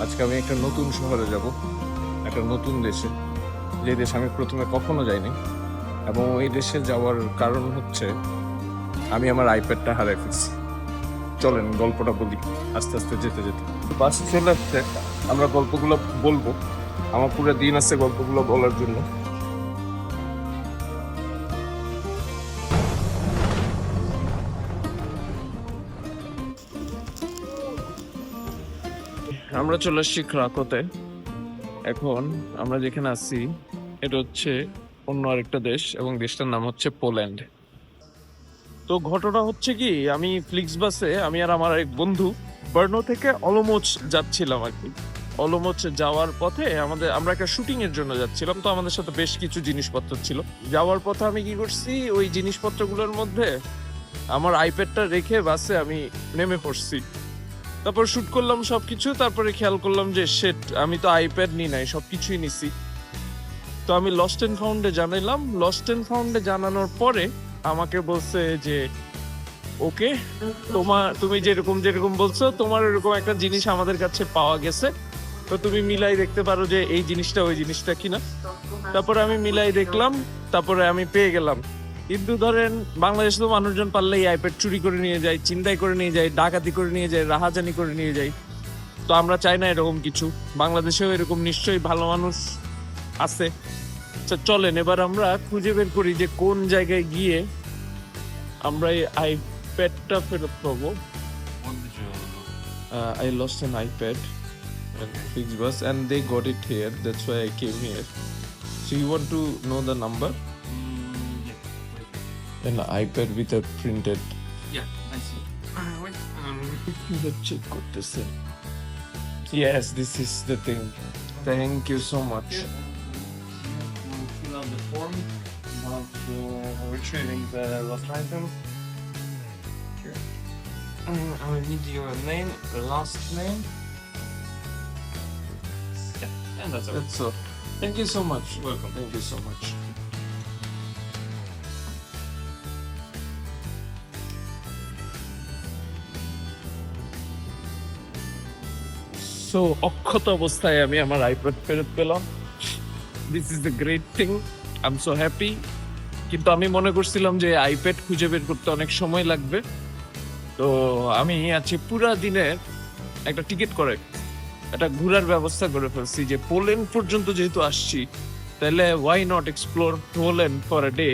আজকে আমি একটা নতুন শহরে যাব, একটা নতুন দেশে, যে দেশ আমি প্রথমে কখনো যাইনি। এবং ওই দেশে যাওয়ার কারণ হচ্ছে আমি আমার আইপ্যাডটা হারাই ফেলছি। চলেন গল্পটা বলি আস্তে আস্তে যেতে যেতে। বাস চলে আসছে, আমরা গল্পগুলো বলবো। আমার পুরো দিন আছে গল্পগুলো বলার জন্য। আমরা চলে আসছি ক্রাকোতে। এখন আমরা যেখানে আছি এটা হচ্ছে অন্য আরেকটা দেশ, এবং দেশটার নাম হচ্ছে পোল্যান্ড। তো ঘটনা হচ্ছে কি, আমি ফ্লিক্স বাসে আমি আর আমার এক বন্ধু বার্নো থেকে অলমোচ যাচ্ছিলাম আর কি। অলমোচ যাওয়ার পথে আমরা একটা শুটিং এর জন্য যাচ্ছিলাম, তো আমাদের সাথে বেশ কিছু জিনিসপত্র ছিল। যাওয়ার পথে আমি কি করছি, ওই জিনিসপত্রগুলোর মধ্যে আমার আইপ্যাডটা রেখে বাসে আমি নেমে পড়ছি। তারপর শুট করলাম সবকিছু, তারপরে খেয়াল করলাম যে শেট, আমি তো আইপ্যাড নিই নাই, সবকিছুই নিছি। তো আমি লস্ট এন্ড ফাউন্ডে জানাইলাম। লস্ট এন্ড ফাউন্ডে জানানোর পরে আমাকে বলছে যে ওকে, তুমি যেরকম যেরকম বলছো, তোমার এরকম একটা জিনিস আমাদের কাছে পাওয়া গেছে, তো তুমি মিলাই দেখতে পারো যে এই জিনিসটা ওই জিনিসটা কিনা। তারপরে আমি মিলাই দেখলাম, তারপরে আমি পেয়ে গেলাম। কিন্তু ধরেন বাংলাদেশে তো মানুষজন পারলে এই আইপ্যাড চুরি করে নিয়ে যায়, ছিনতাই করে নিয়ে যায়, ডাকাতি করে নিয়ে যায়, রাহাজানি করে নিয়ে যায়। তো আমরা চাই না এরকম কিছু। বাংলাদেশেও এরকম নিশ্চয়ই ভালো মানুষ আছে। আচ্ছা চলেন এবার আমরা খুঁজে বের করি যে কোন জায়গায় গিয়ে আমরা এই আইপ্যাডটা ফেরত পাবো। I lost an iPad at Flixbus and they got it here. That's why I came here. So you want to know the number? An iPad with a printed. Yeah, I see. Wait. Check করতেছে. Yes, this is the thing. Thank you so much. Fill out the form about retrieving the lost item. Here. I will need your name, last name. Yeah, and that's all. That's all. Thank you so much. Welcome. Thank you so much. So অক্ষত অবস্থায় আমি আমার iPad ফেরত পেলাম। This is the great thing, I am so happy. কিন্তু আমি মনে করছিলাম যে আইপ্যাড খুঁজে বের করতে অনেক সময় লাগবে। তো আমি আজকে পুরা দিনের একটা টিকিট করে একটা ঘোরার ব্যবস্থা করে ফেলছি, যে পোল্যান্ড পর্যন্ত যেহেতু আসছি, তাহলে why not explore Poland for a day.